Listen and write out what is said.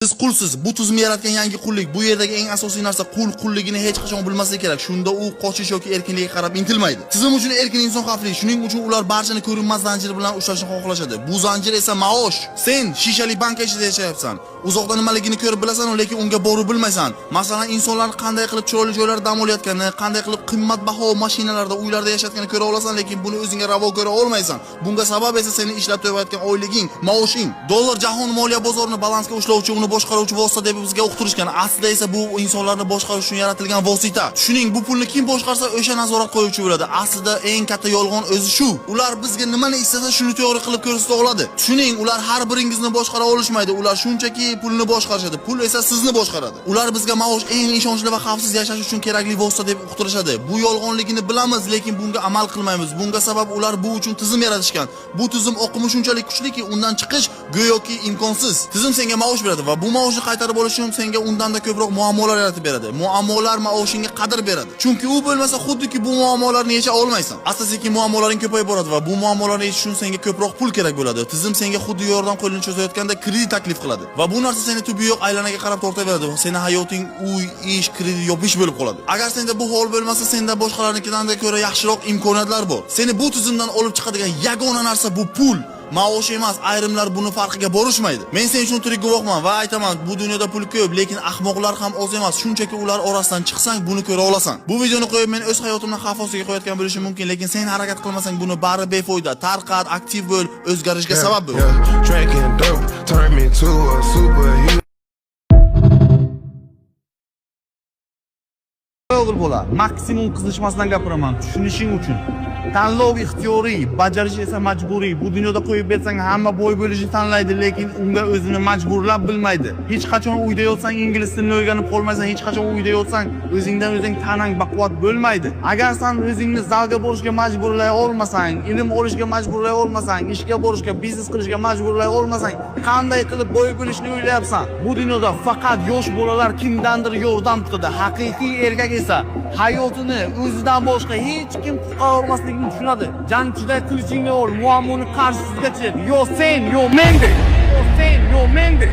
Siz qulsiz. Bu tuzumni yaratgan yangi qullik. Bu yerdagi eng asosiy narsa qulligini hech qachon bilmasligi kerak. Shunda u qochish yoki erkinlikka qarab intilmaydi. Tizim uchun erkin inson xavfli. Shuning uchun ular barchani ko'rinmas zanjir bilan ushlashni xohlashadi. Bu zanjir esa maosh. Sen shishali banka ichida yashayapsan. Uzoqdan nimaligini ko'rib bilasan, lekin unga borib bilmaysan. Masalan, insonlar qanday qilib chiroyli joylarda dam olayotganini, qanday qilib qimmatbaho mashinalarda, uylarda yashayotganini ko'ra olasan, lekin buni o'zingga ravo ko'ra olmaysan. Bunga sabab esa sening ishlab to'layotgan oyliging, maoshing. Dollar jahon moliya bozorini balansga ushlovchi, uni boshqaruvchi vosita deb bizga uqtirishgan. Aslida esa bu insonlarni boshqarish uchun yaratilgan vosita. Shuning bu pulni kim boshqarsa, o'sha nazorat qo'yuvchi bo'ladi. Aslida eng katta yolg'on o'zi shu. Ular bizga nimani istasa, shuni to'g'ri qilib ko'rsata oladi. Shuning ular har biringizni boshqara olishmaydi. Ular shunchaki pulni boshqarishadi. Pul esa sizni boshqaradi. Ular bizga maosh eng ishonchli va xavfsiz yashash uchun kerakli vosita deb uqtirishadi. Bu yolg'onligini bilamiz, lekin bunga amal qilmaymiz. Bunga sabab ular bu uchun tizim yaratishgan. Bu tizim oqimi shunchalik kuchliki, undan chiqish go'yoki imkonsiz. Tizim senga maosh beradi va bu maoshni qaytarib olish uchun senga undanda ko'proq muammolar yaratib beradi. Muammolar maoshingga qadr beradi. Chunki u bo'lmasa, xuddiki bu muammolarni yecha olmaysan. Asta-sekin muammolaring ko'payib boradi va bu muammolarni yechish uchun senga ko'proq pul kerak bo'ladi. Tizim senga xuddi yordam qo'lini cho'zayotganda kredit taklif qiladi va bu narsa seni tubi yo'q aylanaga qarab tortaveradi va seni hayoting uy, ish, kredit yopish bo'lib qoladi. Agar senda bu hol bo'lmasa, senda boshqalarnikidan ko'ra yaxshiroq imkoniyatlar bor. Seni bu tizimdan olib chiqadigan yagona narsa bu pul. Maosh emas, ayrimlar buni farqiga borishmaydi. Men sen uchun tirik guvohman va aytaman, bu dunyoda pul ko'p, lekin ahmoqlar ham oz emas. Shunchaki ular orasidan chiqsang, buni ko'ra olasan. Bu videoni qo'yib men o'z hayotimni xavf ostiga qo'yayotgan bo'lishim mumkin, lekin sen harakat qilmasang, buni bari befoyda. Tarqat, aktiv bo'l, o'zgarishga sabab bo'l. O'g'il bola, maksimum qizishmasdan gapiraman, tushunishing uchun. Tanlov ixtiyoriy, bajarish esa majburiy. Bu dunyoda qo'yib bersang hamma boy bo'lishni tanlaydi, lekin unga o'zini majburlab bilmaydi. Hech qachon uyda yotsang, ingliz tilini o'rganib qolmaysan, hech qachon uyda yotsang, o'zingdan o'zing tanang baquvvat bo'lmaydi. Agar sen o'zingni zalga borishga majburlay olmasang, ilm olishga majburlay olmasang, ishga borishga, biznes qilishga majburlay olmasang, qanday qilib boy bo'lishni o'ylayapsan? Bu dunyoda faqat yosh bolalar kimdandir yordam kutadi. Haqiqiy erkak esa hayotini o'zidan boshqa hech kim qutqara olmasligini tushunadi. Jangchiday qilichingni ol, muammoni qarshisiga chiq. Yo sen, yo mendek. Yo sen, yo mendek.